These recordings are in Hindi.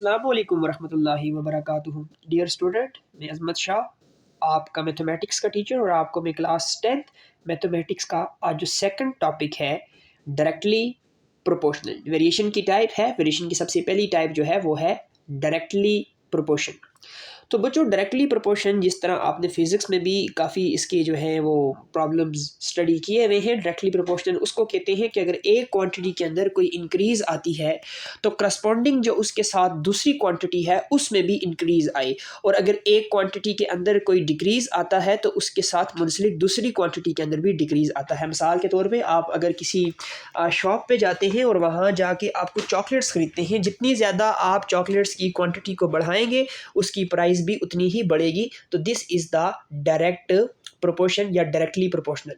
अस्सलामुअलैकुम वरहमतुल्लाहि वबरकातुहू। डियर स्टूडेंट, मैं अज़मत शाह आपका मैथमेटिक्स का टीचर और आपको मैं क्लास 10th मैथमेटिक्स का आज जो सेकंड टॉपिक है डायरेक्टली प्रोपोर्शनल वेरिएशन की टाइप है। वेरिएशन की सबसे पहली टाइप जो है वो है डायरेक्टली प्रोपोर्शन। तो बच्चों डायरेक्टली प्रोपोर्शन जिस तरह आपने फिजिक्स में भी काफ़ी इसके जो है वो प्रॉब्लम्स स्टडी किए हुए हैं। डायरेक्टली प्रोपोर्शनल उसको कहते हैं कि अगर एक क्वांटिटी के अंदर कोई इंक्रीज़ आती है तो करस्पॉन्डिंग जो उसके साथ दूसरी क्वांटिटी है उसमें भी इंक्रीज़ आए, और अगर एक क्वांटिटी के अंदर कोई डिक्रीज़ आता है तो उसके साथ मुंसलिक दूसरी क्वांटिटी के अंदर भी डिक्रीज़ आता है। मिसाल के तौर पे आप अगर किसी शॉप पे जाते हैं और वहाँ जाके आपको चॉकलेट्स ख़रीदते हैं, जितनी ज़्यादा आप चॉकलेट्स की क्वांटिटी को बढ़ाएंगे उसकी प्राइस भी उतनी ही बढ़ेगी। तो this is the direct proportion या डायरेक्टली प्रोपोर्शनल।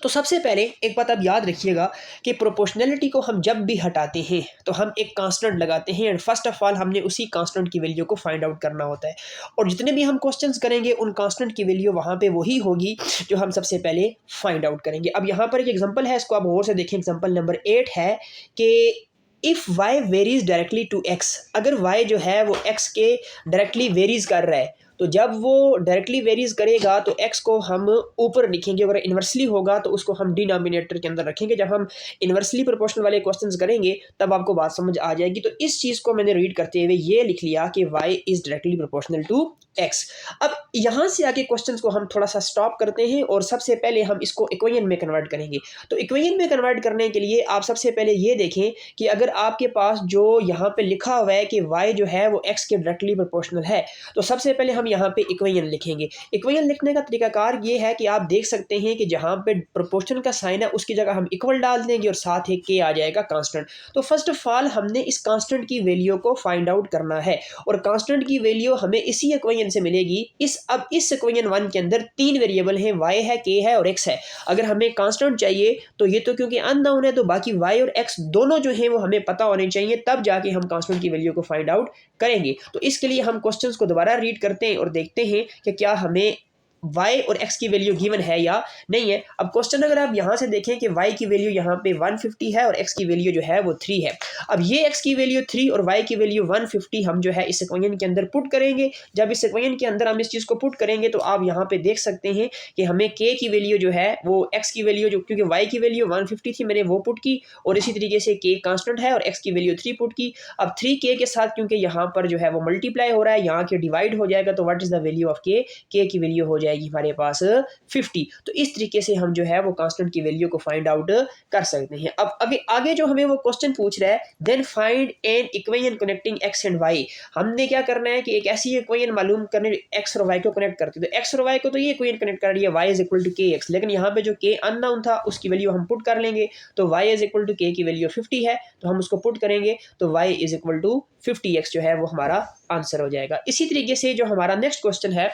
तो सबसे पहले एक बात आप याद रखिएगा कि प्रोपोर्शनैलिटी को हम जब भी हटाते हैं तो हम एक कांस्टेंट लगाते हैं, एंड फर्स्ट ऑफ ऑल हमने उसी कांस्टेंट की वैल्यू को फाइंड आउट करना होता है। और जितने भी हम क्वेश्चंस करेंगे उन कांस्टेंट की वैल्यू वहाँ पे वही होगी जो हम सबसे पहले फाइंड आउट करेंगे। अब यहाँ पर एक एग्जांपल है, इसको आप गौर से देखें। एग्जांपल नंबर 8 है कि if y varies directly to x, अगर y जो है वो x के डायरेक्टली वेरीज कर रहा है तो जब वो डायरेक्टली वेरीज करेगा तो x को हम ऊपर लिखेंगे, अगर इन्वर्सली होगा तो उसको हम डिनोमिनेटर के अंदर रखेंगे। जब हम इन्वर्सली प्रोपोर्शनल वाले क्वेश्चंस करेंगे तब आपको बात समझ आ जाएगी। तो इस चीज़ को मैंने रीड करते हुए ये लिख लिया कि y is directly proportional to x। अब यहाँ से आके क्वेश्चंस को हम थोड़ा सा स्टॉप करते हैं और सबसे पहले हम इसको इक्वेशन में कन्वर्ट करेंगे। तो इक्वेशन में कन्वर्ट करने के लिए आप सबसे पहले ये देखें कि अगर आपके पास जो यहाँ पे लिखा हुआ है कि y जो है वो x के डायरेक्टली प्रोपोर्शनल है, तो सबसे पहले हम यहाँ पे इक्वेशन लिखेंगे। इक्वेशन लिखने का तरीकाकार ये है कि आप देख सकते हैं कि जहाँ पे प्रोपोर्शन का साइन है उसकी जगह हम इक्वल डाल देंगे और साथ ही k आ जाएगा कांस्टेंट। तो फर्स्ट ऑफ ऑल हमने इस कांस्टेंट की वैल्यू को फाइंड आउट करना है, और कांस्टेंट की वैल्यू हमें इसी इक्वेशन से मिलेगी। अब इस इक्वेशन 1 के अंदर 3 वेरिएबल हैं, y है, k है और x है। अगर हमें कांस्टेंट चाहिए तो ये तो क्योंकि अननोन है तो बाकी y और x दोनों जो हैं वो हमें पता होने चाहिए, तब जाके हम कांस्टेंट की वैल्यू को फाइंड आउट करेंगे। तो इसके लिए हम क्वेश्चंस को दोबारा रीड करते हैं और देखते हैं कि क्या हमें y और x की वैल्यू गिवन है या नहीं है। अब क्वेश्चन अगर आप यहाँ से देखें कि y की वैल्यू यहाँ पे 150 है और x की वैल्यू जो है वो 3 है। अब ये x की वैल्यू 3 और y की वैल्यू 150 हम जो है इस इक्वेशन के अंदर पुट करेंगे। जब इस इक्वेशन के अंदर हम इस चीज़ को पुट करेंगे तो आप यहाँ पे देख सकते हैं कि हमें k की वैल्यू जो है वो x की वैल्यू जो, क्योंकि y की वैल्यू 150 थी मैंने वो पुट की, और इसी तरीके से k कांस्टेंट है और x की वैल्यू 3 पुट की। अब 3k के साथ क्योंकि यहाँ पर जो है वो मल्टीप्लाई हो रहा है, यहाँ के डिवाइड हो जाएगा, तो what is the value of k की वैल्यू हो जाएगी हमारे पास 50। तो इस तरीके से हम जो है वो कांस्टेंट की वैल्यू को फाइंड आउट कर सकते हैं। अब आगे जो हमें वो क्वेश्चन पूछ रहा है, then find an equation connecting x and y। हमने क्या करना है कि एक ऐसी इक्वेशन मालूम करने x और y को कनेक्ट करते हैं। तो x और y को तो ये इक्वेशन कनेक्ट कर रही है y is equal to kx, लेकिन यहाँ पे जो k अननोन था उसकी वैल्यू हम पुट कर लेंगे। तो y is equal to k की वैल्यू 50 है तो हम उसको पुट करेंगे, तो y is equal to 50x जो है वो हमारा आंसर हो जाएगा। इसी तरीके से जो हमारा नेक्स्ट क्वेश्चन है,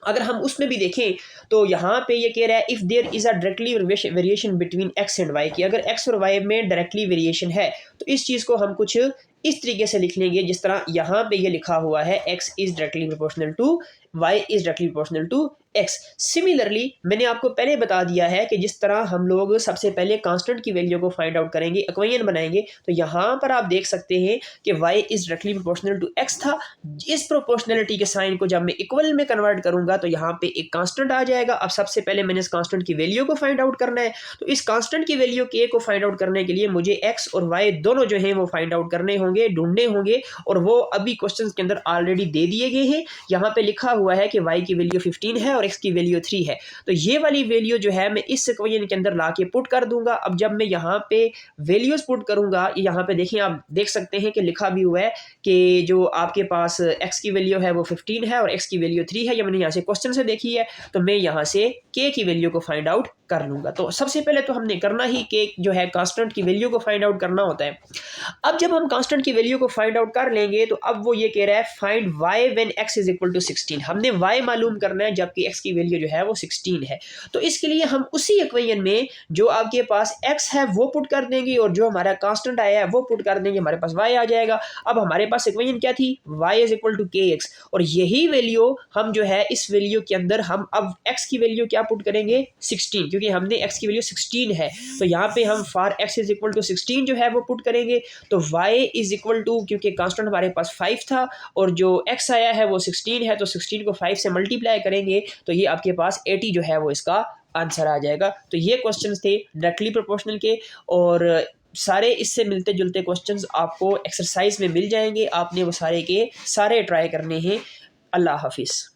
अगर हम उसमें भी देखें तो यहाँ पे ये कह रहा है if there is a directly variation between x and y की, अगर x और y में डायरेक्टली वेरिएशन है तो इस चीज़ को हम कुछ इस तरीके से लिख लेंगे जिस तरह यहाँ पे ये लिखा हुआ है x is directly proportional to y is directly proportional to x। Similarly मैंने आपको पहले बता दिया है कि जिस तरह हम लोग सबसे पहले कांस्टेंट की वैल्यू को फाइंड आउट करेंगे, इक्वेशन बनाएंगे, तो यहाँ पर आप देख सकते हैं कि y is directly proportional to x था। इस प्रोपोर्शनलिटी के साइन को जब मैं इक्वल में कन्वर्ट करूंगा तो यहाँ पे एक कांस्टेंट आ जाएगा। अब सबसे पहले मैंने इस कांस्टेंट की वैल्यू को फाइंड आउट करना है, तो इस कांस्टेंट की वैल्यू k को फाइंड आउट करने के लिए मुझे x और y दोनों जो हैं वो फाइंड आउट करने होंगे, ढूंढने होंगे, और वो अभी क्वेश्चन के अंदर ऑलरेडी दे दिए गए हैं। यहाँ पे लिखा हुआ है कि y की वैल्यू 15 है और x की वैल्यू 3 है। तो ये वाली वैल्यू जो है मैं इस इक्वेशन के अंदर लाके पुट कर दूंगा। अब जब मैं यहाँ पे वैल्यूज पुट करूंगा, यहाँ पे देखिए आप देख सकते हैं कि लिखा भी हुआ है कि जो आपके पास x की वैल्यू है वो 15 है और x की वैल्यू 3 है। ये मैंने यहाँ से क्वेश्चन से देखी है, तो मैं यहाँ से k की वैल्यू को फाइंड आउट कर लूंगा। तो सबसे पहले तो हमने करना ही k जो है कांस्टेंट की वैल्यू को फाइंड आउट करना होता है। अब जब हम कांस्टेंट की वैल्यू को फाइंड आउट कर लेंगे तो अब वो ये कह रहा है find y when x is equal to 16। हमने y मालूम करना है जबकि एक्स की वैल्यू जो है वो 16 है। तो इसके लिए हम उसी इक्वेशन में जो आपके पास एक्स है वो पुट कर देंगे और जो हमारा कांस्टेंट आया है वो पुट कर देंगे, हमारे पास वाई आ जाएगा। अब हमारे पास इक्वेशन क्या थी, वाई इज इक्वल टू के एक्स, और यही वैल्यू हम जो है इस वैल्यू के अंदर हम अब एक्स की वैल्यू क्या पुट करेंगे 16, क्योंकि हमने एक्स की वैल्यू 16 है तो यहाँ पे हम for x is equal to 16 जो है वो पुट करेंगे। तो y इज इक्वल टू, क्योंकि कांस्टेंट हमारे पास 5 था और जो x आया है वो 16 है, तो 16 को 5 से मल्टीप्लाई करेंगे तो ये आपके पास 80 जो है वो इसका आंसर आ जाएगा। तो ये क्वेश्चंस थे डायरेक्टली प्रोपोर्शनल के, और सारे इससे मिलते जुलते क्वेश्चंस आपको एक्सरसाइज में मिल जाएंगे, आपने वो सारे के सारे ट्राई करने हैं। अल्लाह हाफिज़।